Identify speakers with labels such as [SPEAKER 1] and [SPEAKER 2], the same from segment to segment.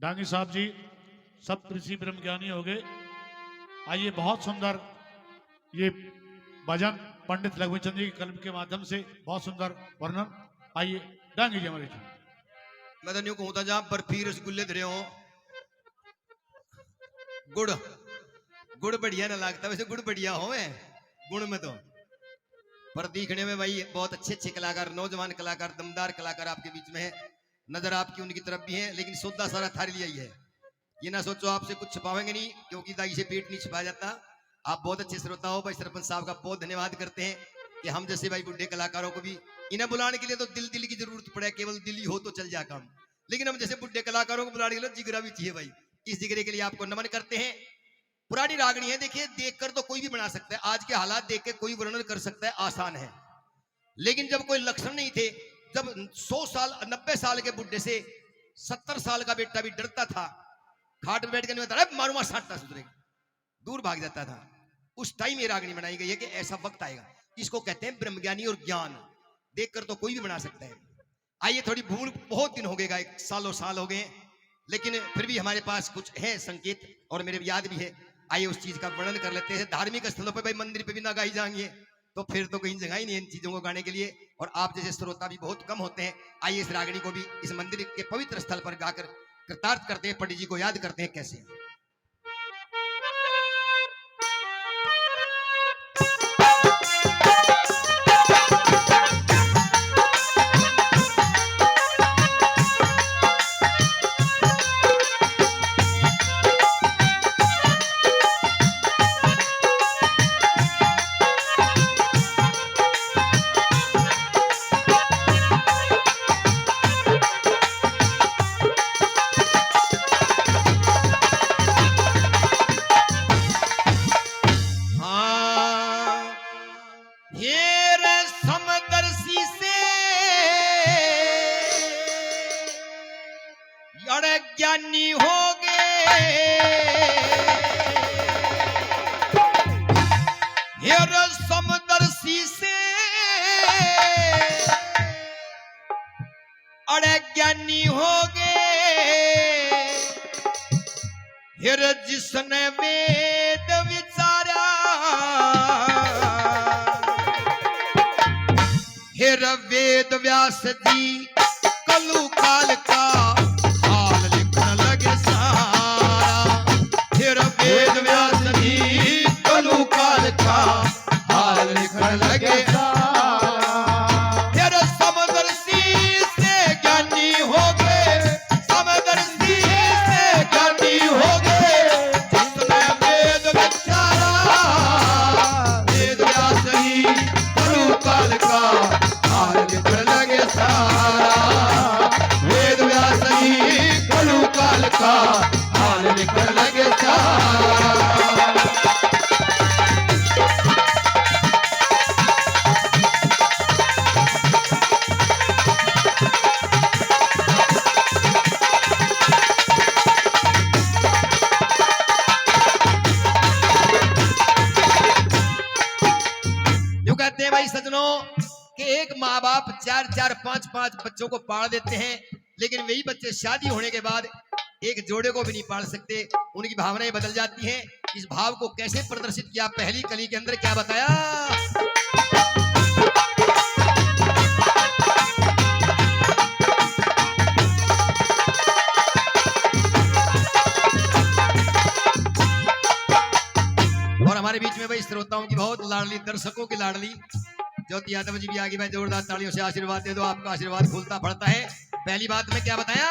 [SPEAKER 1] डांगी साहब जी सब ऋषि ब्रह्म ज्ञानी हो गए। आइए बहुत सुंदर ये भजन पंडित लघुचंद जी की कलम के माध्यम से बहुत सुंदर वर्णन। आइए डांगी जी हमारे
[SPEAKER 2] मैं तो न्यू कहूँ था जहां बर्फी रसगुल्ले धरे हो गुड़ गुड़ बढ़िया ना लगता, वैसे गुड़ बढ़िया हो है गुण में तो, पर दिखने में भाई बहुत अच्छे अच्छे कलाकार, नौजवान कलाकार, दमदार कलाकार आपके बीच में है। नजर आपकी उनकी तरफ भी है, लेकिन सौदा सारा थारी लिया ही है। ये ना सोचो आपसे कुछ छुपावेंगे नहीं, क्योंकि दाई से पेट नहीं छुपाया जाता। आप बहुत अच्छे श्रोता हो भाई। सरपंच साहब का बहुत धन्यवाद करते हैं कि हम जैसे भाई बुढ़े कलाकारों को भी इन्हें बुलाने के लिए तो दिल की जरूरत पड़े, केवल दिल ही हो तो चल जा काम, लेकिन हम जैसे बुढ़े कलाकारों को बुलाने के लिए जिगरा भी चाहिए भाई। इस जिगरे के लिए आपको नमन करते हैं। पुरानी रागनी है, देखिए देखकर तो कोई भी बना सकता है, आज के हालात देख के कोई वर्णन कर सकता है, आसान है। लेकिन जब कोई लक्षण नहीं थे, जब 100 साल 90 साल के बुढ़े से 70 साल का बेटा भी डरता था, खाट में बैठ कर नहीं बता रहा मारूंगा साटता सुधरेगा, दूर भाग जाता था, उस टाइम ये रागनी बनाई गई है कि ऐसा वक्त आएगा। इसको कहते हैं ब्रह्मज्ञानी और ज्ञान, देखकर तो कोई भी बना सकता है। आइए, थोड़ी भूल बहुत दिन हो गए, एक सालों साल हो गए, लेकिन फिर भी हमारे पास कुछ है संकेत और मेरे याद भी है। आइए उस चीज का वर्णन कर लेते हैं। धार्मिक स्थलों पर भाई मंदिर पे भी ना गाई जाएंगे तो फिर तो कहीं जगह ही नहीं है इन चीजों को गाने के लिए, और आप जैसे श्रोता भी बहुत कम होते हैं। आइए इस रागनी को भी इस मंदिर के पवित्र स्थल पर गाकर कृतार्थ करते हैं, पंडित जी को याद करते हैं कैसे। ज्ञानी हो गए समदर्शी से, अड़े ज्ञानी हो गए हिर जिसने वेद विचारा, हिर वेद व्यास जी कलु काल का वेद व्यास जी कलु काल का हाल लिखण लगे। फिर समदर्शी से ज्ञानी हो गए, समदर्शी से ज्ञानी हो गए जिसने वेद विचारा, वेद व्यास जी कलु काल का हाल लिखण लगे सारा, वेद व्यास जी कलु काल का हाल लिखण लगे सारा। जो कहते हैं भाई सजनों कि एक माँ बाप 4-4 5-5 बच्चों को पाल देते हैं, लेकिन वही बच्चे शादी होने के बाद एक जोड़े को भी नहीं पाल सकते, उनकी भावनाएं बदल जाती हैं। इस भाव को कैसे प्रदर्शित किया पहली कली के अंदर, क्या बताया। और हमारे बीच में भाई श्रोताओं की बहुत लाडली, दर्शकों की लाडली ज्योति यादव जी भी आगे भाई जोरदार तालियों से आशीर्वाद दे दो, आपका आशीर्वाद खुलता पड़ता है। पहली बात में क्या बताया,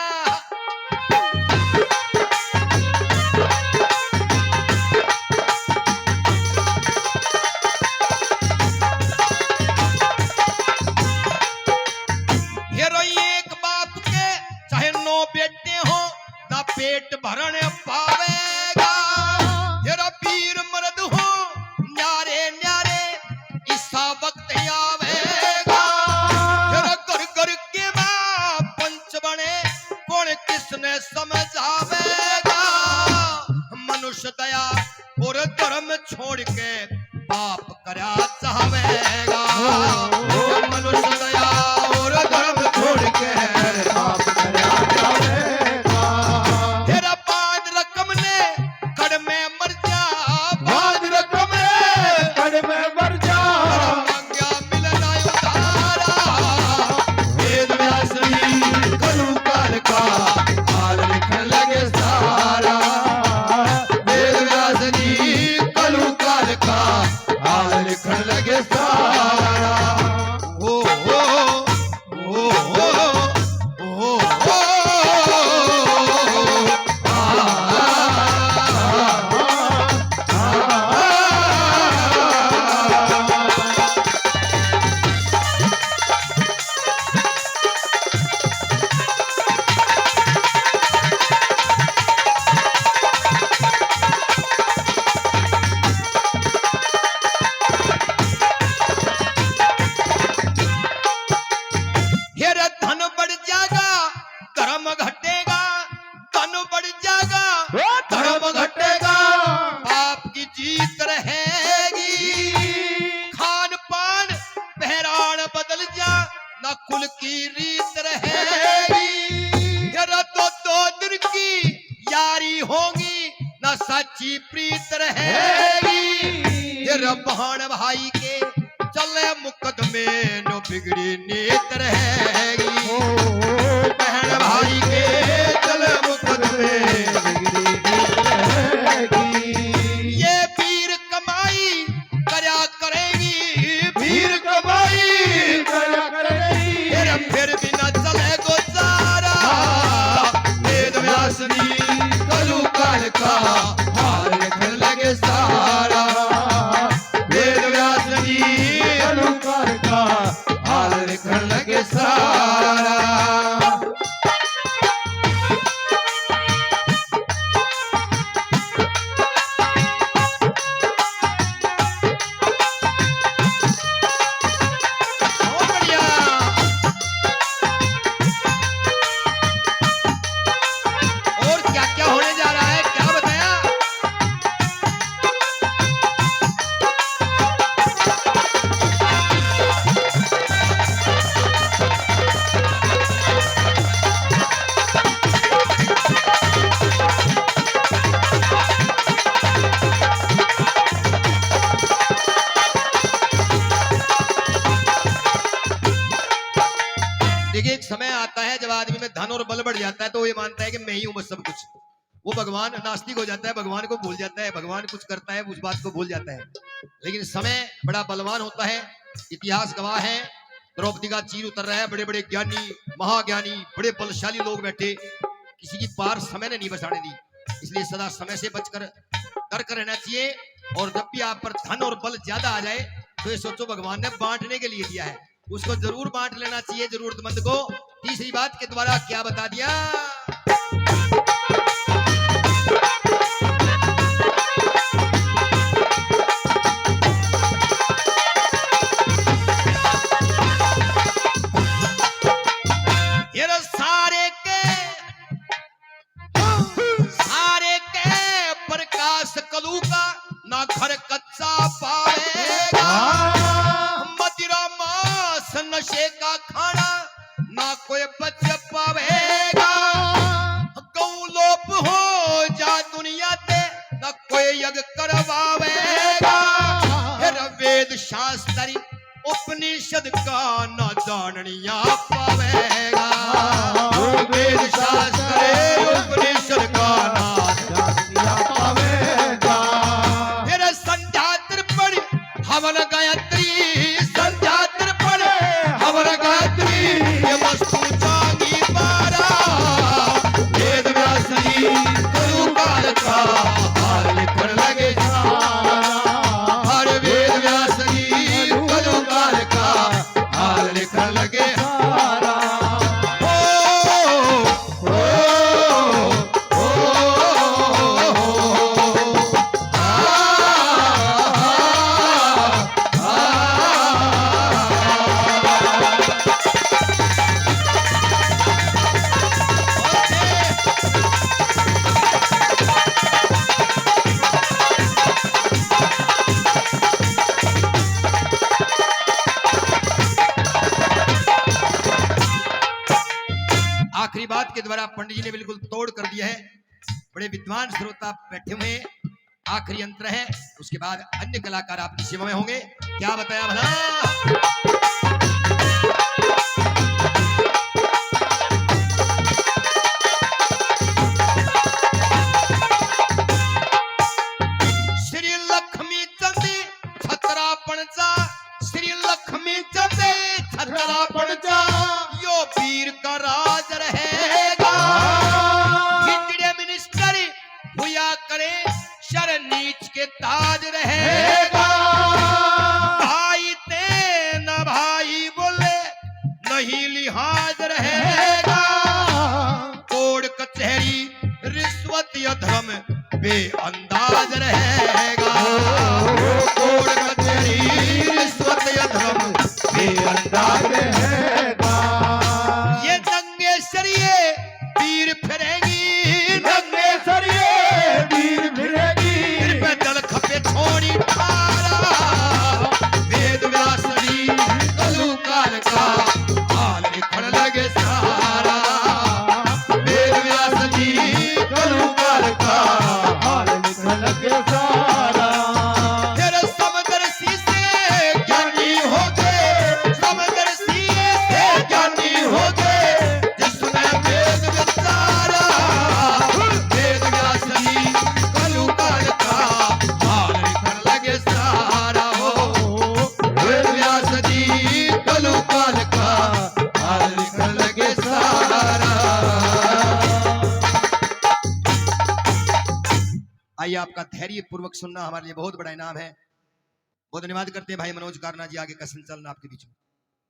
[SPEAKER 2] एक बाप के चाहे 9 बेटे हो ना पेट भरण पावेगा, तेरा वीर मर्द हो न्यारे न्यारे ईसा वक्त आवेगा, तेरा घर घर के मां पंच बने कौन किसने समझावेगा, मनुष्य दया और धर्म छोड़ के पाप करा चाहेगा, मनुष्य दया और धर्म छोड़ के पाप करा चाहेगा, सच्ची प्रीत रहेगी। ये बहन भाई के चले मुकदमे नो बिगड़ी नीत रहेगी। बहन भाई के चले मुकदमे बिगड़ी नीत रहेगी। ये वीर कमाई करया करेगी, वीर कमाई करया करेगी। फिर भी न चले गुजारा। वेद व्यास जी कलु काल का हाल लिखन लगे सारा। वेद व्यास जी कलु काल का हाल लिखन लगे सारा। देखिए एक समय आता है जब आदमी में धन और बल बढ़ जाता है तो ये मानता है कि मैं ही हूं बस सब कुछ। वो भगवान नास्तिक हो जाता है, भगवान को भूल जाता है, भगवान कुछ करता है उस बात को भूल जाता है। लेकिन समय बड़ा बलवान होता है। इतिहास गवाह है, द्रौपदी का चीर उतर रहा है, बड़े बड़े ज्ञानी महाज्ञानी बड़े बलशाली लोग बैठे, किसी की पार समय ने नहीं बसाने दी। इसलिए सदा समय से बचकर करके रहना चाहिए। और जब भी आप पर धन और बल ज्यादा आ जाए तो ये सोचो भगवान ने बांटने के लिए दिया है, उसको जरूर बांट लेना चाहिए जरूरतमंद को। तीसरी बात के द्वारा क्या बता दिया? ये सारे के प्रकाश कलू का ना घर कच्चा पाएगा। नशे का खाना ना कोई बच पावेगा। गौ लोप हो जा दुनिया ते ना कोई यज्ञ करवावेगा। फिर वेद शास्त्री उपनिषद का ना जाननिया पावेगा। वेद शास्त्री उपनिषद का ना जाननिया पावेगा। फिर संध्या तर्पण हवन गायत्री, संध्या ये वस्तु जागी पारा। वेद व्यास जी कलु काल का हाल लिखन लगे सारा। हर वेद व्यास जी कलु काल का हाल लिखन लगे सारा। आखिरी बात के द्वारा पंडित जी ने बिल्कुल तोड़ कर दिया है। बड़े विद्वान श्रोता बैठे हुए हैं। आखिरी अंतर है, उसके बाद अन्य कलाकार आपकी सेवा में होंगे। क्या बताया भला? श्री लक्ष्मी चंदी छतरापणचा, श्री लक्ष्मी चंदी छतरापणचा यो वीर का राज रहेगा। हिजड़े मिनिस्टर हुआ करे शर नीच के ताज रहेगा। भाई ते न भाई बोले नहीं लिहाज रहेगा। कोर्ट कचहरी रिश्वत या धर्म बेअंदाज रहेगा। कोर्ट कचहरी रिश्वत या धर्म बेअंदाज रहेगा। ये दंगे सरिये वीर फिरेंगी, दंगे सरिये वीर फिरेंगी। पे दल खपे छोड़ी ठारा। वेद व्यास जी कलु काल का हाल लिखन लगे सारा। वेद व्यास जी कलु काल का हाल लिखन भाई आपका धैर्य पूर्वक सुनना हमारे लिए बहुत बड़ा इनाम है। बहुत धन्यवाद करते हैं भाई मनोज कारना जी, आगे का संचालन आपके बीच में।